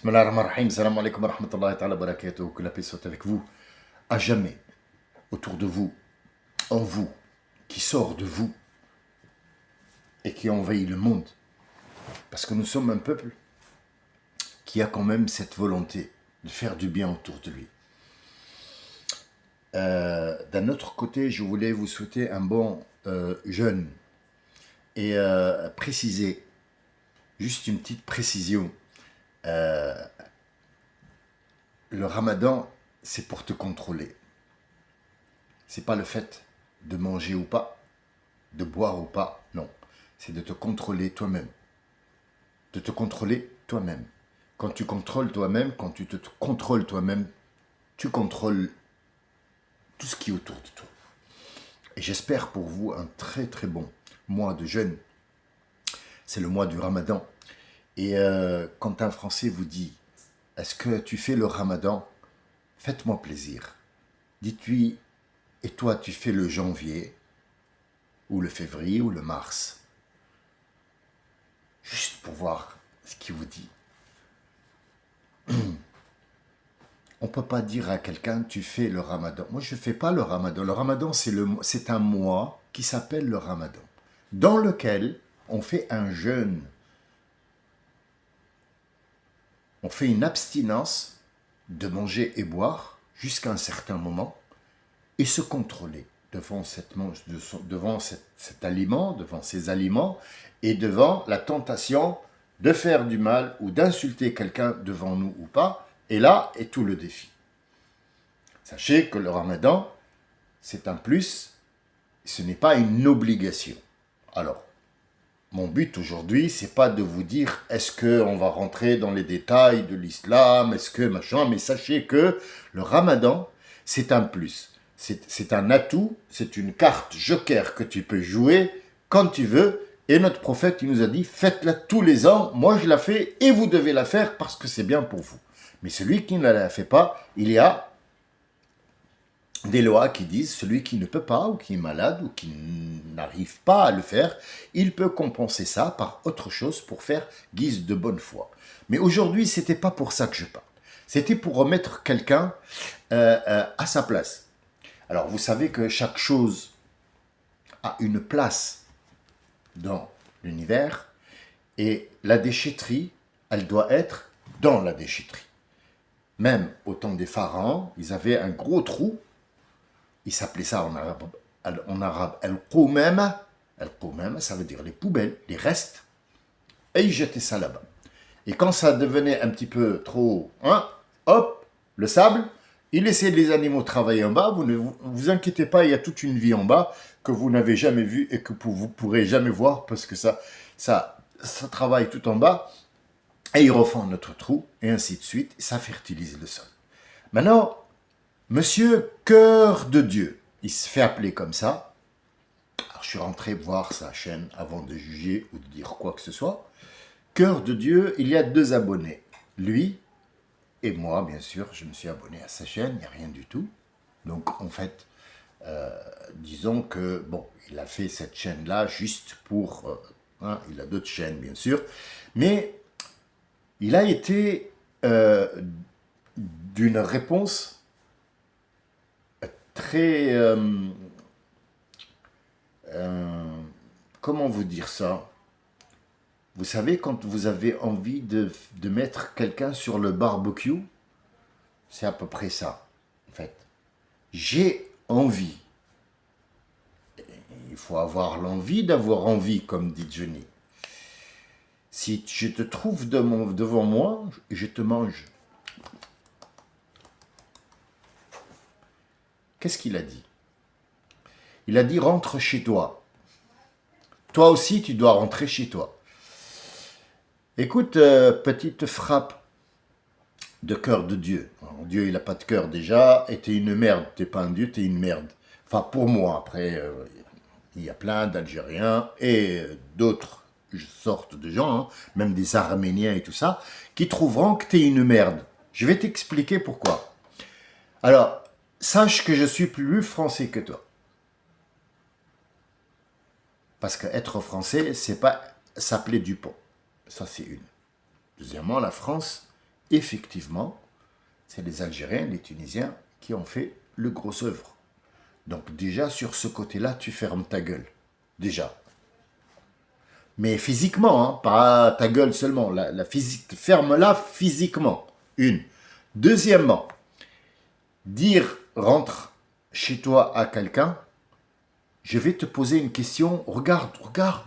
Bismillah ar-Rahman ar-Rahim, salam alaikum wa rahmatullahi ta'ala wa barakatuh, que la paix soit avec vous, à jamais, autour de vous, en vous, qui sort de vous et qui envahit le monde. Parce que nous sommes un peuple qui a quand même cette volonté de faire du bien autour de lui. D'un autre côté, je voulais vous souhaiter un bon jeûne et préciser, juste une petite précision. Le ramadan, c'est pour te contrôler. C'est pas le fait de manger ou pas, de boire ou pas, non. C'est de te contrôler toi-même. De te contrôler toi-même. Quand tu contrôles toi-même, quand tu te contrôles toi-même, tu contrôles tout ce qui est autour de toi. Et j'espère pour vous un très très bon mois de jeûne. C'est le mois du ramadan. Et quand un Français vous dit « Est-ce que tu fais le ramadan ?» Faites-moi plaisir. Dites-lui « Et toi, tu fais le janvier ?» ou le février ou le mars. Juste pour voir ce qu'il vous dit. On ne peut pas dire à quelqu'un « Tu fais le ramadan ». Moi, je ne fais pas le ramadan. Le ramadan, c'est un mois qui s'appelle le ramadan, dans lequel on fait un jeûne. On fait une abstinence de manger et boire jusqu'à un certain moment et se contrôler devant cet aliment, devant ces aliments et devant la tentation de faire du mal ou d'insulter quelqu'un devant nous ou pas. Et là est tout le défi. Sachez que le ramadan, c'est un plus, ce n'est pas une obligation. Alors, mon but aujourd'hui, c'est pas de vous dire est-ce qu'on va rentrer dans les détails de l'islam, est-ce que machin, mais sachez que le ramadan, c'est un plus. C'est un atout, c'est une carte joker que tu peux jouer quand tu veux. Et notre prophète, il nous a dit, faites-la tous les ans, moi je la fais et vous devez la faire parce que c'est bien pour vous. Mais celui qui ne la fait pas, il y a des lois qui disent celui qui ne peut pas ou qui est malade ou qui n'arrive pas à le faire, il peut compenser ça par autre chose pour faire guise de bonne foi. Mais aujourd'hui, c'était pas pour ça que je parle. C'était pour remettre quelqu'un à sa place. Alors, vous savez que chaque chose a une place dans l'univers et la déchetterie, elle doit être dans la déchetterie. Même au temps des pharaons, ils avaient un gros trou. Ils s'appelaient ça en arabe al-qumama. Al-qumama, ça veut dire les poubelles, les restes. Et ils jetaient ça là-bas. Et quand ça devenait un petit peu trop, hop, le sable, ils laissaient les animaux travailler en bas. Vous ne vous inquiétez pas, il y a toute une vie en bas que vous n'avez jamais vue et que vous ne pourrez jamais voir parce que ça travaille tout en bas. Et ils refont notre trou, et ainsi de suite. Et ça fertilise le sol. Maintenant, Monsieur Cœur de Dieu, il se fait appeler comme ça. Alors, je suis rentré voir sa chaîne avant de juger ou de dire quoi que ce soit. Cœur de Dieu, il y a 2 abonnés. Lui et moi, bien sûr, je me suis abonné à sa chaîne, il n'y a rien du tout. Donc, en fait, disons que, bon, il a fait cette chaîne-là juste pour... il a d'autres chaînes, bien sûr. Mais il a été d'une réponse très... comment vous dire ça? Vous savez, quand vous avez envie de mettre quelqu'un sur le barbecue, c'est à peu près ça, en fait. J'ai envie. Il faut avoir l'envie d'avoir envie, comme dit Johnny. Si je te trouve devant moi, je te mange. Qu'est-ce qu'il a dit? Il a dit rentre chez toi. Toi aussi, tu dois rentrer chez toi. Écoute, petite frappe de cœur de Dieu. Alors, Dieu, il n'a pas de cœur déjà, et t'es une merde. T'es pas un Dieu, t'es une merde. Enfin, pour moi, après, il y a plein d'Algériens et d'autres sortes de gens, même des Arméniens et tout ça, qui trouveront que t'es une merde. Je vais t'expliquer pourquoi. Alors, sache que je suis plus français que toi. Parce qu'être français, c'est pas s'appeler Dupont. Ça, c'est une. Deuxièmement, la France, effectivement, c'est les Algériens, les Tunisiens qui ont fait le gros œuvre. Donc déjà, sur ce côté-là, tu fermes ta gueule. Déjà. Mais physiquement, hein, pas ta gueule seulement. La physique, ferme-la physiquement. Une. Deuxièmement, dire rentre chez toi à quelqu'un, je vais te poser une question. Regarde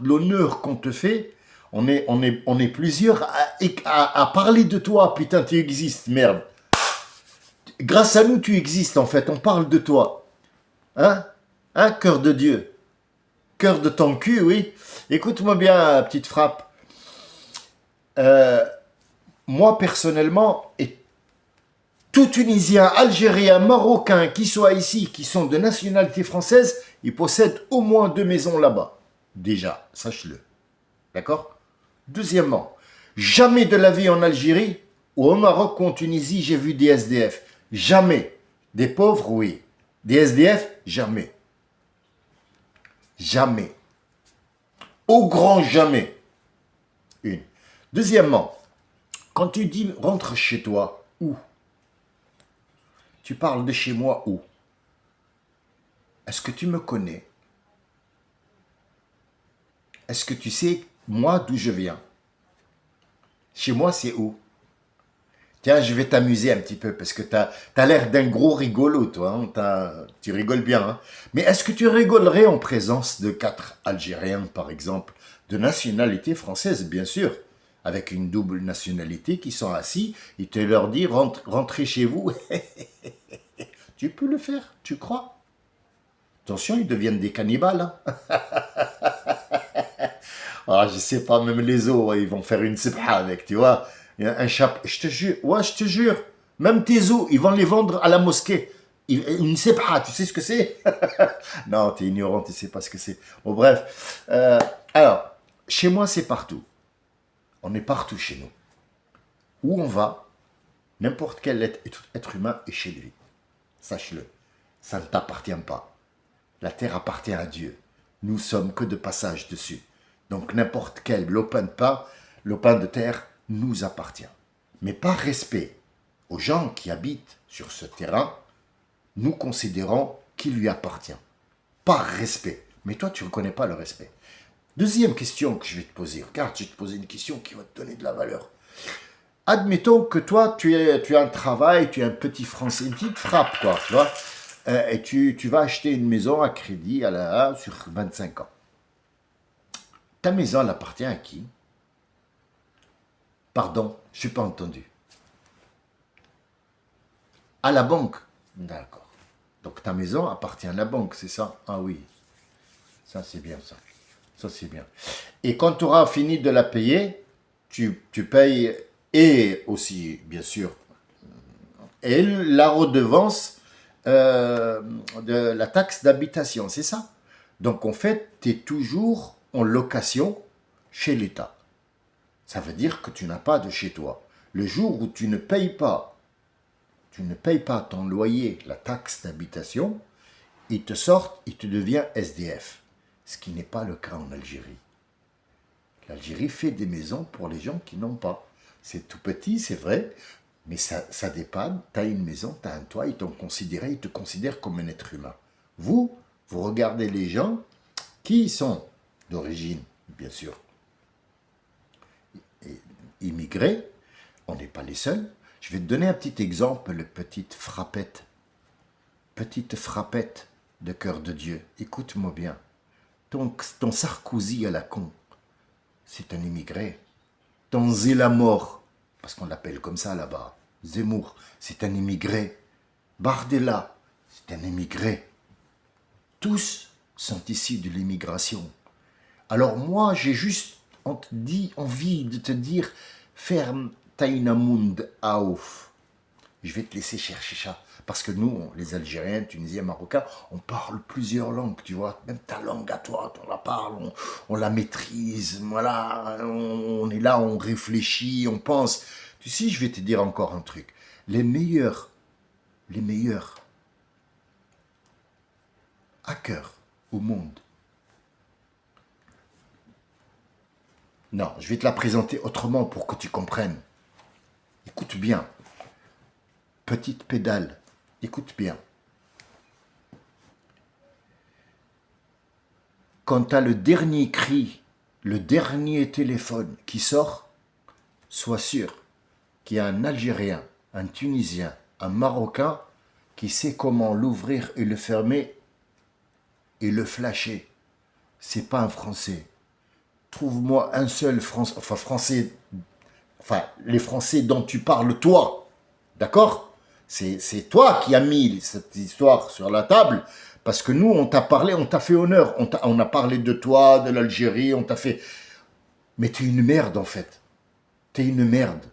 l'honneur qu'on te fait. On est plusieurs à parler de toi. Putain, tu existes, merde. Grâce à nous, tu existes en fait. On parle de toi. Hein? Hein, cœur de Dieu? Cœur de ton cul, oui. Écoute-moi bien, petite frappe. Moi, personnellement, et tout Tunisien, Algérien, Marocain qui soit ici, qui sont de nationalité française, ils possèdent au moins 2 maisons là-bas. Déjà, sache-le. D'accord? Deuxièmement, jamais de la vie en Algérie ou au Maroc ou en Tunisie, j'ai vu des SDF. Jamais. Des pauvres, oui. Des SDF, jamais. Jamais. Au grand jamais. Une. Deuxièmement, quand tu dis rentre chez toi, où? Tu parles de chez moi où? Est-ce que tu me connais? Est-ce que tu sais, moi, d'où je viens? Chez moi, c'est où? Tiens, je vais t'amuser un petit peu parce que t'as l'air d'un gros rigolo, toi. Hein, tu rigoles bien. Hein. Mais est-ce que tu rigolerais en présence de 4 Algériens, par exemple, de nationalité française, bien sûr, avec une double nationalité, qui sont assis, et tu leur dis rentrez chez vous? Tu peux le faire, tu crois? Attention, ils deviennent des cannibales. Hein. Ah, je sais pas, même les os, ils vont faire une sebha avec, tu vois. Un chapeau, je te jure, ouais, je te jure. Même tes os, ils vont les vendre à la mosquée. Une sebha, tu sais ce que c'est? Non, t'es ignorant, tu sais pas ce que c'est. Bon, bref. Alors, chez moi, c'est partout. On est partout chez nous. Où on va, n'importe quel être humain est chez lui. Sache-le. Ça ne t'appartient pas. La terre appartient à Dieu. Nous sommes que de passage dessus. Donc n'importe quel lopin de terre nous appartient. Mais par respect aux gens qui habitent sur ce terrain, nous considérons qu'il lui appartient. Par respect. Mais toi, tu ne reconnais pas le respect. Deuxième question que je vais te poser. Regarde, je vais te poser une question qui va te donner de la valeur. Admettons que toi, tu as un travail, tu es un petit Français, une petite frappe, quoi, tu vois, et tu vas acheter une maison à crédit sur 25 ans. Ta maison, elle appartient à qui? Pardon, je n'ai pas entendu. À la banque. D'accord. Donc ta maison appartient à la banque, c'est ça? Ah oui. Ça, c'est bien ça. Ça, c'est bien. Et quand tu auras fini de la payer, tu payes et aussi, bien sûr, et la redevance de la taxe d'habitation, c'est ça? Donc en fait, tu es toujours en location chez l'État. Ça veut dire que tu n'as pas de chez toi. Le jour où tu ne payes pas ton loyer, la taxe d'habitation, ils te sortent et tu deviens SDF. Ce qui n'est pas le cas en Algérie. L'Algérie fait des maisons pour les gens qui n'ont pas. C'est tout petit, c'est vrai, mais ça dépanne. Tu as une maison, tu as un toit, ils te considèrent comme un être humain. Vous regardez les gens qui sont d'origine, bien sûr, immigrés. On n'est pas les seuls. Je vais te donner un petit exemple, petite frappette. Petite frappette de cœur de Dieu. Écoute-moi bien. Ton Sarkozy à la con, c'est un immigré. Ton Zemmour, parce qu'on l'appelle comme ça là-bas, Zemmour, c'est un immigré. Bardella, c'est un immigré. Tous sont issus de l'immigration. Alors moi, j'ai juste envie de te dire, ferme Tainamund Aouf. Je vais te laisser chercher ça. Parce que nous, les Algériens, Tunisiens, Marocains, on parle plusieurs langues, tu vois. Même ta langue à toi, on la parle, on la maîtrise, voilà. On est là, on réfléchit, on pense. Tu sais, je vais te dire encore un truc. Les meilleurs hackers au monde. Non, je vais te la présenter autrement pour que tu comprennes. Écoute bien, petite pédale, écoute bien. Quand tu as le dernier cri, le dernier téléphone qui sort, sois sûr qu'il y a un Algérien, un Tunisien, un Marocain qui sait comment l'ouvrir et le fermer et le flasher. C'est pas un Français. Trouve-moi un seul Français, enfin les Français dont tu parles toi, d'accord? C'est toi qui as mis cette histoire sur la table, parce que nous, on t'a parlé, on t'a fait honneur, on a parlé de toi, de l'Algérie, on t'a fait... Mais t'es une merde en fait. T'es une merde.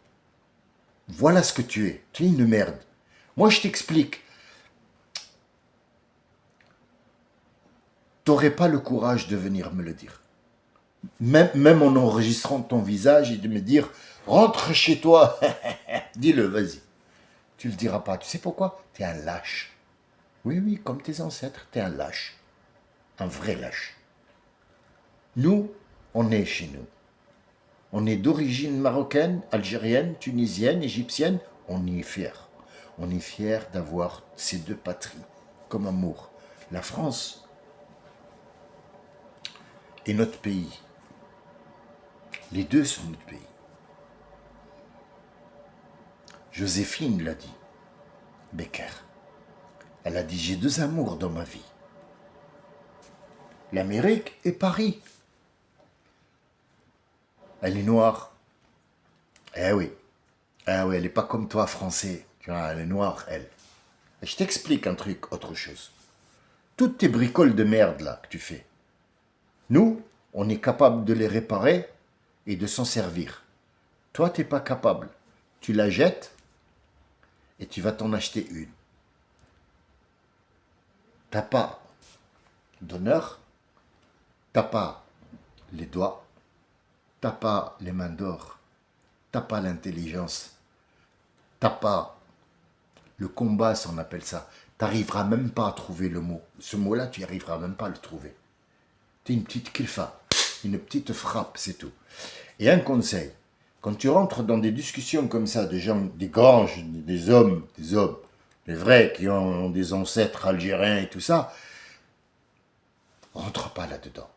Voilà ce que tu es. Tu es une merde. Moi, je t'explique. T'aurais pas le courage de venir me le dire. Même en enregistrant ton visage et de me dire, rentre chez toi. Dis-le, vas-y. Tu le diras pas. Tu sais pourquoi? T'es un lâche. Oui, oui, comme tes ancêtres, t'es un lâche. Un vrai lâche. Nous, on est chez nous. On est d'origine marocaine, algérienne, tunisienne, égyptienne. On y est fier. On est fier d'avoir ces deux patries comme amour. La France est notre pays. Les deux sont notre pays. Joséphine l'a dit, Becker. Elle a dit, j'ai deux amours dans ma vie. L'Amérique et Paris. Elle est noire. Eh oui. Ah oui, elle n'est pas comme toi, français. Tu vois, elle est noire, elle. Et je t'explique un truc, autre chose. Toutes tes bricoles de merde, là, que tu fais, nous, on est capable de les réparer et de s'en servir. Toi, tu n'es pas capable. Tu la jettes et tu vas t'en acheter une. T'as pas d'honneur, t'as pas les doigts, t'as pas les mains d'or, t'as pas l'intelligence, t'as pas le combat, ça on appelle ça. T'arriveras même pas à trouver le mot. Ce mot-là, tu n'y arriveras même pas à le trouver. T'es une petite kilfa, une petite frappe, c'est tout. Et un conseil, quand tu rentres dans des discussions comme ça, des gens, des grands, des hommes, des vrais, qui ont des ancêtres algériens et tout ça, rentre pas là-dedans.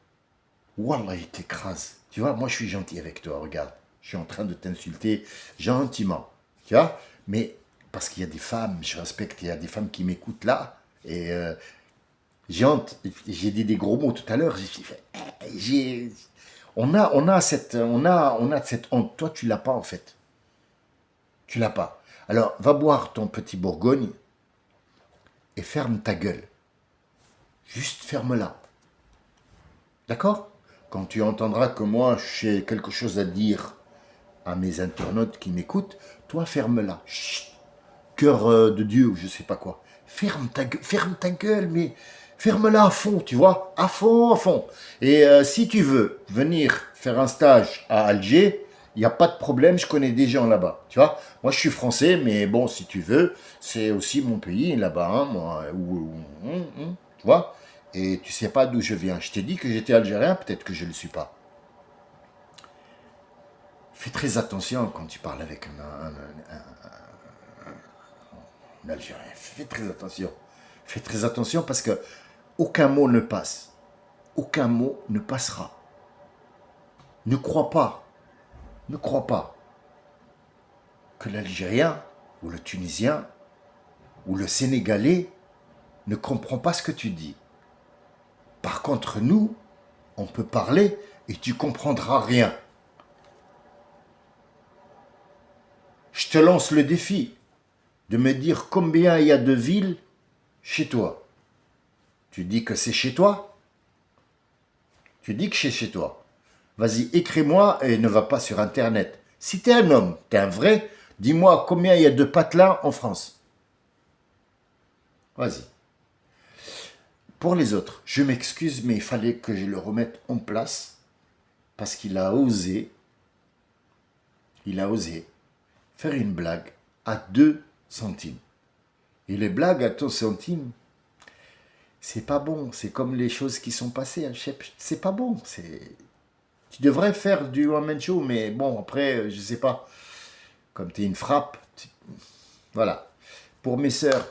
Wallah, il t'écrase. Tu vois, moi je suis gentil avec toi, regarde. Je suis en train de t'insulter gentiment. Tu vois, mais parce qu'il y a des femmes, je respecte, il y a des femmes qui m'écoutent là. Et j'ai dit des gros mots tout à l'heure. On a cette honte. Toi, tu l'as pas en fait. Tu l'as pas. Alors, va boire ton petit Bourgogne et ferme ta gueule. Juste ferme-la. D'accord? Quand tu entendras que moi, j'ai quelque chose à dire à mes internautes qui m'écoutent, toi, ferme-la. Chut. Cœur de Dieu ou je sais pas quoi. Ferme ta gueule, mais ferme-la à fond, tu vois, à fond, à fond. Et si tu veux venir faire un stage à Alger, il n'y a pas de problème, je connais des gens là-bas, tu vois. Moi, je suis français, mais bon, si tu veux, c'est aussi mon pays là-bas, hein, moi, tu vois. Et tu sais pas d'où je viens. Je t'ai dit que j'étais algérien, peut-être que je ne le suis pas. Fais très attention quand tu parles avec un Algérien. Fais très attention. Fais très attention parce que aucun mot ne passe. Aucun mot ne passera. Ne crois pas, ne crois pas que l'Algérien ou le Tunisien ou le Sénégalais ne comprend pas ce que tu dis. Par contre, nous, on peut parler et tu comprendras rien. Je te lance le défi de me dire combien il y a de villes chez toi. Tu dis que c'est chez toi? Tu dis que c'est chez toi. Vas-y, écris-moi et ne va pas sur Internet. Si t'es un homme, t'es un vrai, dis-moi combien il y a de patelins en France. Vas-y. Pour les autres, je m'excuse, mais il fallait que je le remette en place parce il a osé faire une blague à 2 centimes. Et les blagues à 2 centimes, c'est pas bon. C'est comme les choses qui sont passées. C'est pas bon. Tu devrais faire du one-man show, mais bon, après, je sais pas. comme tu es une frappe. Voilà. Pour mes sœurs,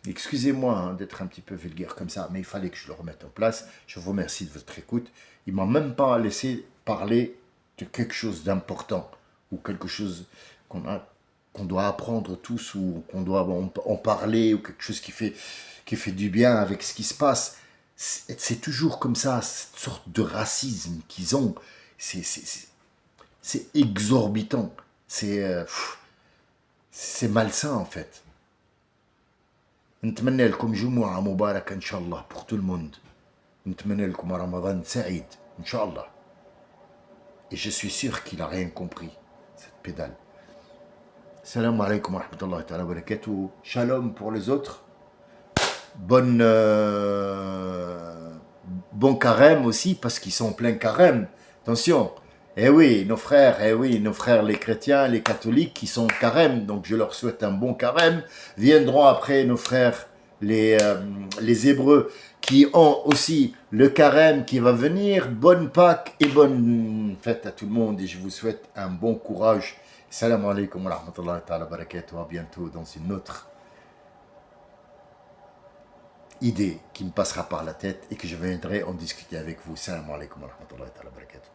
excusez-moi hein, d'être un petit peu vulgaire comme ça, mais il fallait que je le remette en place. Je vous remercie de votre écoute. Il ne m'a même pas laissé parler de quelque chose d'important ou quelque chose qu'on doit apprendre tous ou qu'on doit en parler ou quelque chose qui fait du bien avec ce qui se passe. C'est toujours comme ça, cette sorte de racisme qu'ils ont. C'est exorbitant. C'est malsain en fait. نتمنى لكم جمعة مباركة إن شاء الله pour tout le monde. نتمنى لكم رمضان سعيد إن شاء الله. Et je suis sûr qu'il n'a rien compris, cette pédale. Salam alaikum wa rahmatullahi wa barakatuh. Shalom pour les autres. Bon carême aussi, parce qu'ils sont en plein carême. Attention. Eh oui, nos frères les chrétiens, les catholiques qui sont en carême, donc je leur souhaite un bon carême. Viendront après nos frères les Hébreux qui ont aussi le carême qui va venir. Bonne Pâques et bonne fête à tout le monde et je vous souhaite un bon courage. Salam alaikum wa rahmatullahi wa barakatuh. À bientôt dans une autre idée qui me passera par la tête et que je viendrai en discuter avec vous. Salam alaikum wa rahmatullahi wa barakatuh.